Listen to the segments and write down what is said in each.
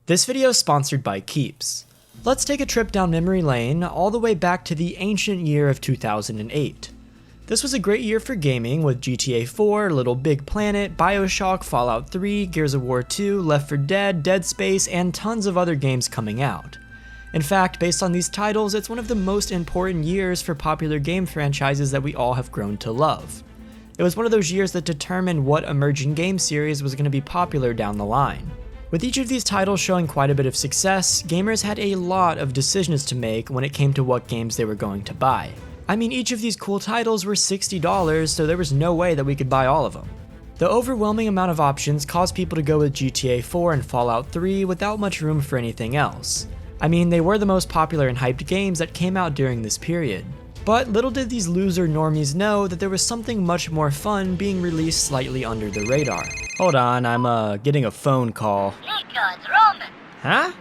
This video is sponsored by Keeps. Let's take a trip down memory lane all the way back to the ancient year of 2008. This was a great year for gaming with GTA 4, Little Big Planet, BioShock, Fallout 3, Gears of War 2, Left 4 Dead, Dead Space, and tons of other games coming out. In fact, based on these titles, it's one of the most important years for popular game franchises that we all have grown to love. It was one of those years that determined what emerging game series was going to be popular down the line. With each of these titles showing quite a bit of success, gamers had a lot of decisions to make when it came to what games they were going to buy. I mean, each of these cool titles were $60, so there was no way that we could buy all of them. The overwhelming amount of options caused people to go with GTA 4 and Fallout 3 without much room for anything else. I mean, they were the most popular and hyped games that came out during this period. But little did these loser normies know that there was something much more fun being released slightly under the radar. Hold on, I'm getting a phone call. Nico, it's Roman. Huh?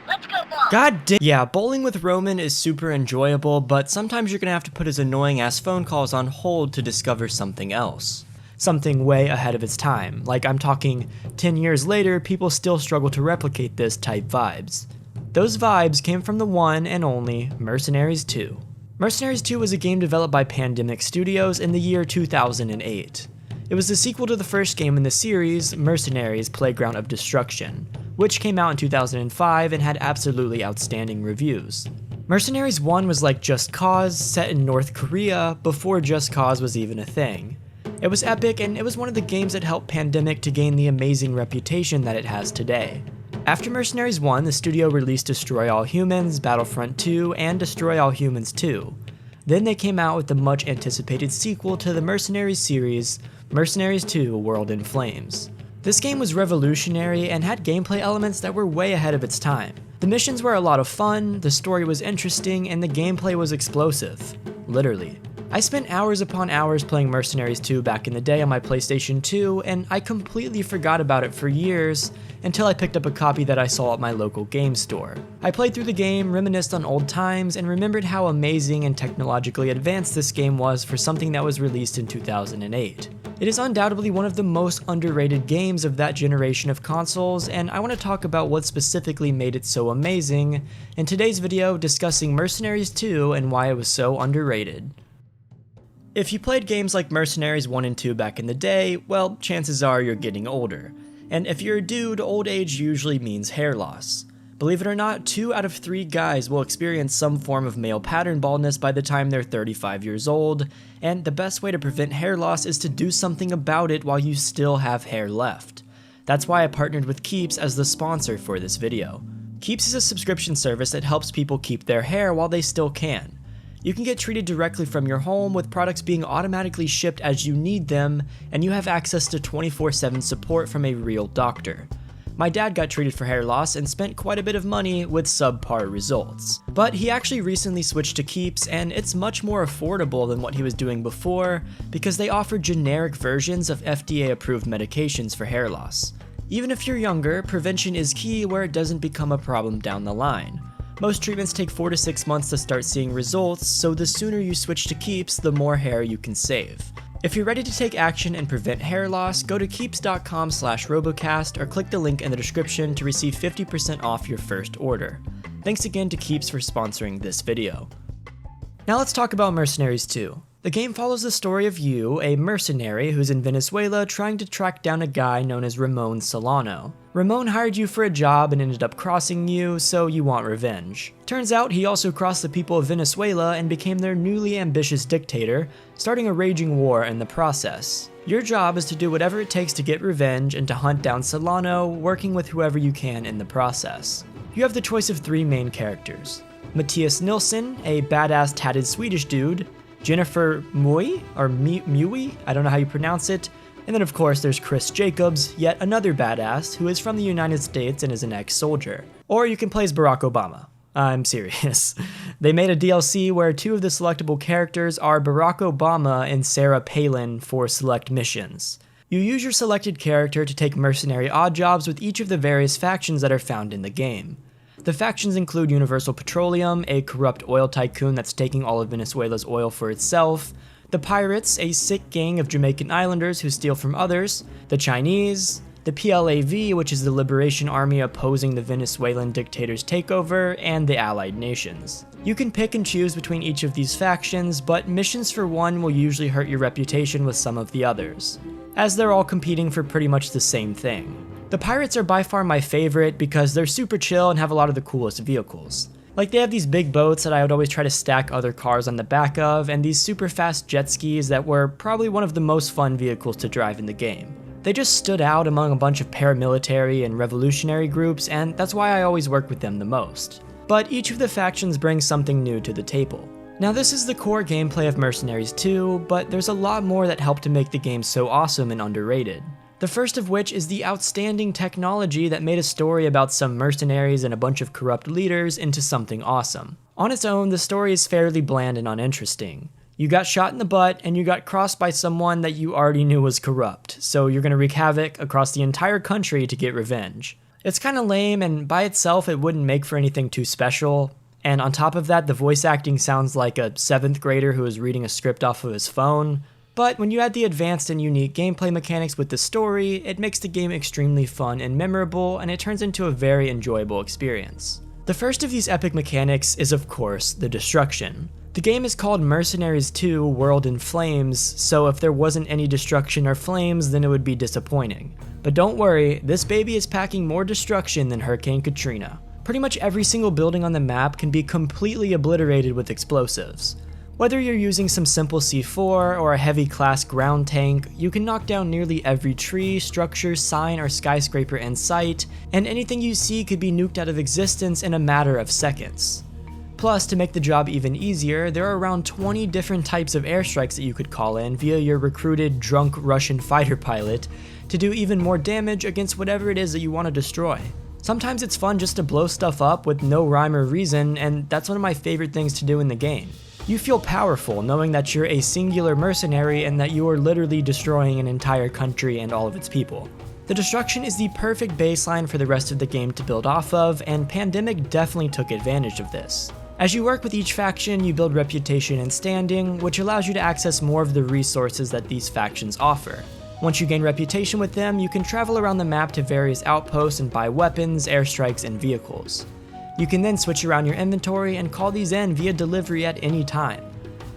Let's go bowling. God damn. Yeah, bowling with Roman is super enjoyable, but sometimes you're gonna have to put his annoying ass phone calls on hold to discover something else. Something way ahead of its time. Like, I'm talking 10 years later, people still struggle to replicate this type vibes. Those vibes came from the one and only Mercenaries 2. Mercenaries 2 was a game developed by Pandemic Studios in the year 2008. It was the sequel to the first game in the series, Mercenaries: Playground of Destruction, which came out in 2005 and had absolutely outstanding reviews. Mercenaries 1 was like Just Cause, set in North Korea before Just Cause was even a thing. It was epic, and it was one of the games that helped Pandemic to gain the amazing reputation that it has today. After Mercenaries 1, the studio released Destroy All Humans, Battlefront 2, and Destroy All Humans 2. Then they came out with the much anticipated sequel to the Mercenaries series, Mercenaries 2: World in Flames. This game was revolutionary and had gameplay elements that were way ahead of its time. The missions were a lot of fun, the story was interesting, and the gameplay was explosive. Literally. I spent hours upon hours playing Mercenaries 2 back in the day on my PlayStation 2, and I completely forgot about it for years until I picked up a copy that I saw at my local game store. I played through the game, reminisced on old times, and remembered how amazing and technologically advanced this game was for something that was released in 2008. It is undoubtedly one of the most underrated games of that generation of consoles, and I want to talk about what specifically made it so amazing in today's video discussing Mercenaries 2 and why it was so underrated. If you played games like Mercenaries 1 and 2 back in the day, well, chances are you're getting older. And if you're a dude, old age usually means hair loss. Believe it or not, 2 out of 3 guys will experience some form of male pattern baldness by the time they're 35 years old, and the best way to prevent hair loss is to do something about it while you still have hair left. That's why I partnered with Keeps as the sponsor for this video. Keeps is a subscription service that helps people keep their hair while they still can. You can get treated directly from your home with products being automatically shipped as you need them, and you have access to 24/7 support from a real doctor. My dad got treated for hair loss and spent quite a bit of money with subpar results. But he actually recently switched to Keeps, and it's much more affordable than what he was doing before because they offer generic versions of FDA-approved medications for hair loss. Even if you're younger, prevention is key where it doesn't become a problem down the line. Most treatments take 4 to 6 months to start seeing results, so the sooner you switch to Keeps, the more hair you can save. If you're ready to take action and prevent hair loss, go to keeps.com/robokast or click the link in the description to receive 50% off your first order. Thanks again to Keeps for sponsoring this video. Now let's talk about Mercenaries 2. The game follows the story of you, a mercenary who's in Venezuela trying to track down a guy known as Ramon Solano. Ramon hired you for a job and ended up crossing you, so you want revenge. Turns out he also crossed the people of Venezuela and became their newly ambitious dictator, starting a raging war in the process. Your job is to do whatever it takes to get revenge and to hunt down Solano, working with whoever you can in the process. You have the choice of 3 main characters. Mattias Nilsson, a badass tatted Swedish dude, Jennifer Mui, or Mui, I don't know how you pronounce it, and then of course there's Chris Jacobs, yet another badass who is from the United States and is an ex-soldier. Or you can play as Barack Obama. I'm serious. They made a DLC where 2 of the selectable characters are Barack Obama and Sarah Palin for select missions. You use your selected character to take mercenary odd jobs with each of the various factions that are found in the game. The factions include Universal Petroleum, a corrupt oil tycoon that's taking all of Venezuela's oil for itself, the Pirates, a sick gang of Jamaican islanders who steal from others, the Chinese, the PLAV, which is the Liberation Army opposing the Venezuelan dictator's takeover, and the Allied Nations. You can pick and choose between each of these factions, but missions for one will usually hurt your reputation with some of the others, as they're all competing for pretty much the same thing. The pirates are by far my favorite because they're super chill and have a lot of the coolest vehicles. Like, they have these big boats that I would always try to stack other cars on the back of, and these super fast jet skis that were probably one of the most fun vehicles to drive in the game. They just stood out among a bunch of paramilitary and revolutionary groups, and that's why I always work with them the most. But each of the factions brings something new to the table. Now, this is the core gameplay of Mercenaries 2, but there's a lot more that helped to make the game so awesome and underrated. The first of which is the outstanding technology that made a story about some mercenaries and a bunch of corrupt leaders into something awesome. On its own, the story is fairly bland and uninteresting. You got shot in the butt, and you got crossed by someone that you already knew was corrupt, so you're gonna wreak havoc across the entire country to get revenge. It's kinda lame, and by itself it wouldn't make for anything too special, and on top of that, the voice acting sounds like a 7th grader who is reading a script off of his phone. But when you add the advanced and unique gameplay mechanics with the story, it makes the game extremely fun and memorable, and it turns into a very enjoyable experience. The first of these epic mechanics is, of course, the destruction. The game is called Mercenaries 2 World in Flames, so if there wasn't any destruction or flames, then it would be disappointing. But don't worry, this baby is packing more destruction than Hurricane Katrina. Pretty much every single building on the map can be completely obliterated with explosives. Whether you're using some simple C4 or a heavy class ground tank, you can knock down nearly every tree, structure, sign, or skyscraper in sight, and anything you see could be nuked out of existence in a matter of seconds. Plus, to make the job even easier, there are around 20 different types of airstrikes that you could call in via your recruited drunk Russian fighter pilot to do even more damage against whatever it is that you want to destroy. Sometimes it's fun just to blow stuff up with no rhyme or reason, and that's one of my favorite things to do in the game. You feel powerful knowing that you're a singular mercenary and that you are literally destroying an entire country and all of its people. The destruction is the perfect baseline for the rest of the game to build off of, and Pandemic definitely took advantage of this. As you work with each faction, you build reputation and standing, which allows you to access more of the resources that these factions offer. Once you gain reputation with them, you can travel around the map to various outposts and buy weapons, airstrikes, and vehicles. You can then switch around your inventory and call these in via delivery at any time.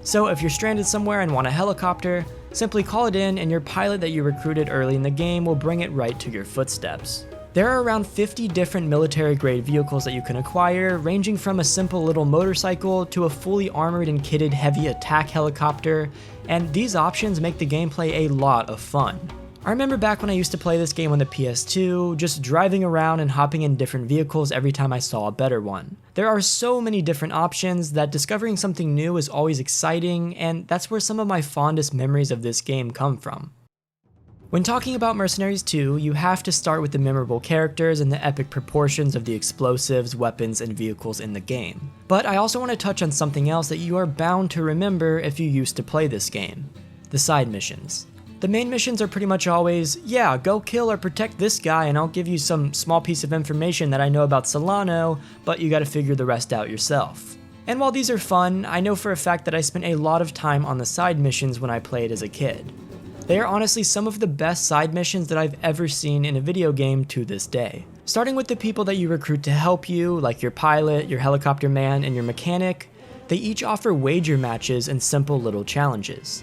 So if you're stranded somewhere and want a helicopter, simply call it in and your pilot that you recruited early in the game will bring it right to your footsteps. There are around 50 different military-grade vehicles that you can acquire, ranging from a simple little motorcycle to a fully armored and kitted heavy attack helicopter, and these options make the gameplay a lot of fun. I remember back when I used to play this game on the PS2, just driving around and hopping in different vehicles every time I saw a better one. There are so many different options that discovering something new is always exciting, and that's where some of my fondest memories of this game come from. When talking about Mercenaries 2, you have to start with the memorable characters and the epic proportions of the explosives, weapons, and vehicles in the game. But I also want to touch on something else that you are bound to remember if you used to play this game: the side missions. The main missions are pretty much always, yeah, go kill or protect this guy and I'll give you some small piece of information that I know about Solano, but you gotta figure the rest out yourself. And while these are fun, I know for a fact that I spent a lot of time on the side missions when I played as a kid. They are honestly some of the best side missions that I've ever seen in a video game to this day. Starting with the people that you recruit to help you, like your pilot, your helicopter man, and your mechanic, they each offer wager matches and simple little challenges.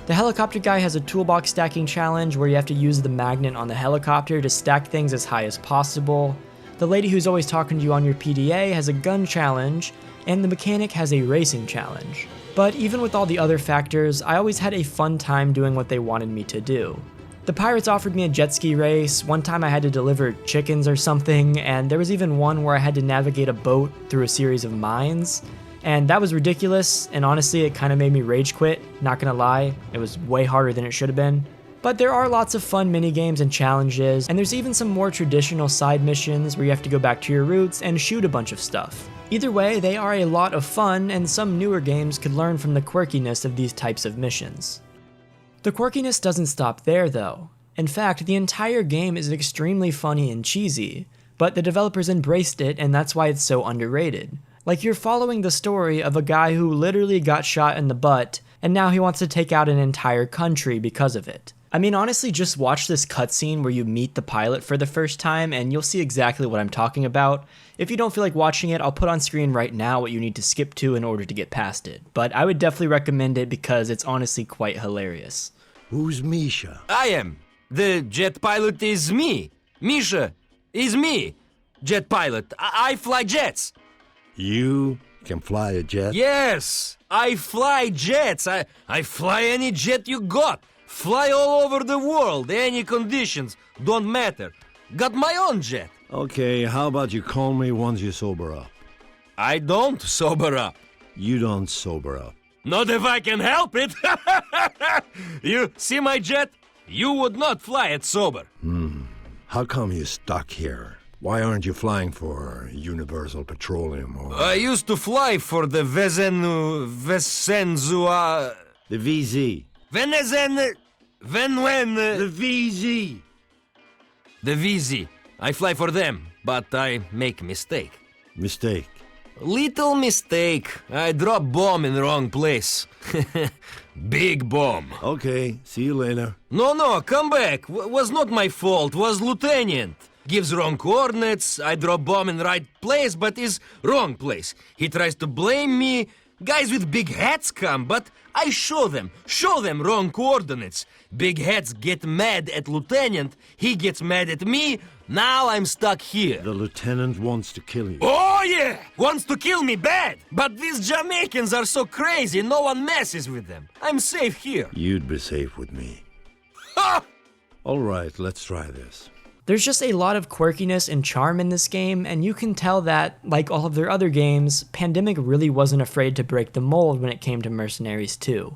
The helicopter guy has a toolbox stacking challenge where you have to use the magnet on the helicopter to stack things as high as possible. The lady who's always talking to you on your PDA has a gun challenge, and the mechanic has a racing challenge. But even with all the other factors, I always had a fun time doing what they wanted me to do. The pirates offered me a jet ski race, one time I had to deliver chickens or something, and there was even one where I had to navigate a boat through a series of mines. And that was ridiculous, and honestly it kind of made me rage quit, not gonna lie, it was way harder than it should have been. But there are lots of fun minigames and challenges, and there's even some more traditional side missions where you have to go back to your roots and shoot a bunch of stuff. Either way, they are a lot of fun, and some newer games could learn from the quirkiness of these types of missions. The quirkiness doesn't stop there though. In fact, the entire game is extremely funny and cheesy, but the developers embraced it and that's why it's so underrated. Like, you're following the story of a guy who literally got shot in the butt, and now he wants to take out an entire country because of it. I mean, honestly, just watch this cutscene where you meet the pilot for the first time and you'll see exactly what I'm talking about. If you don't feel like watching it, I'll put on screen right now what you need to skip to in order to get past it. But I would definitely recommend it because it's honestly quite hilarious. Who's Misha? I am. The jet pilot is me. Misha is me. Jet pilot. I fly jets. You can fly a jet? Yes, I fly jets. I fly any jet you got. Fly all over the world, any conditions, don't matter. Got my own jet. Okay, how about you call me once you sober up? I don't sober up. You don't sober up. Not if I can help it. You see my jet? You would not fly it sober. How come you're stuck here? Why aren't you flying for Universal Petroleum or... I used to fly for the Vesenzua... the VZ. The VZ! The VZ. I fly for them, but I make mistake. Mistake. Little mistake. I drop bomb in wrong place. Big bomb. Okay, see you later. No, come back. Was not my fault. Was lieutenant. Gives wrong coordinates. I drop bomb in right place, but is wrong place. He tries to blame me. Guys with big hats come, but I show them wrong coordinates. Big hats get mad at lieutenant. He gets mad at me. Now I'm stuck here. The lieutenant wants to kill you. Oh yeah! Wants to kill me bad! But these Jamaicans are so crazy, no one messes with them. I'm safe here. You'd be safe with me. Ha! Alright, let's try this. There's just a lot of quirkiness and charm in this game, and you can tell that, like all of their other games, Pandemic really wasn't afraid to break the mold when it came to Mercenaries 2.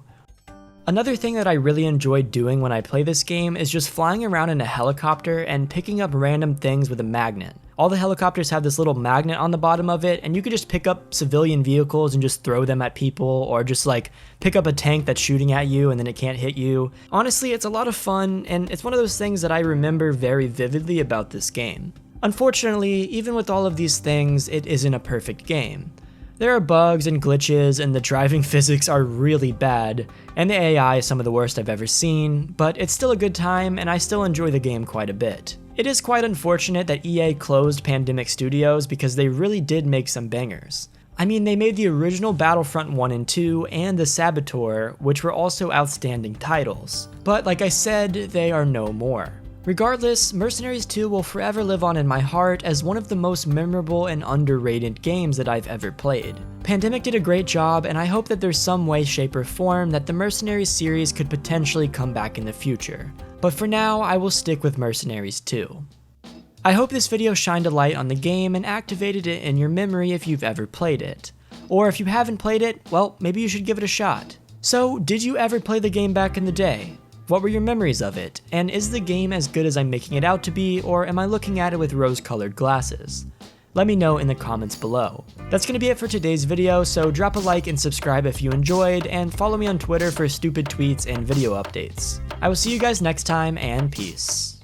Another thing that I really enjoyed doing when I play this game is just flying around in a helicopter and picking up random things with a magnet. All the helicopters have this little magnet on the bottom of it, and you could just pick up civilian vehicles and just throw them at people, or just like pick up a tank that's shooting at you and then it can't hit you. Honestly, it's a lot of fun, and it's one of those things that I remember very vividly about this game. Unfortunately, even with all of these things, it isn't a perfect game. There are bugs and glitches, and the driving physics are really bad, and the AI is some of the worst I've ever seen, but it's still a good time and I still enjoy the game quite a bit. It is quite unfortunate that EA closed Pandemic Studios because they really did make some bangers. I mean, they made the original Battlefront 1 and 2 and The Saboteur, which were also outstanding titles. But like I said, they are no more. Regardless, Mercenaries 2 will forever live on in my heart as one of the most memorable and underrated games that I've ever played. Pandemic did a great job, and I hope that there's some way, shape, or form that the Mercenaries series could potentially come back in the future. But for now, I will stick with Mercenaries 2. I hope this video shined a light on the game and activated it in your memory if you've ever played it. Or if you haven't played it, well, maybe you should give it a shot. So, did you ever play the game back in the day? What were your memories of it? And is the game as good as I'm making it out to be, or am I looking at it with rose-colored glasses? Let me know in the comments below. That's gonna be it for today's video, so drop a like and subscribe if you enjoyed, and follow me on Twitter for stupid tweets and video updates. I will see you guys next time, and peace.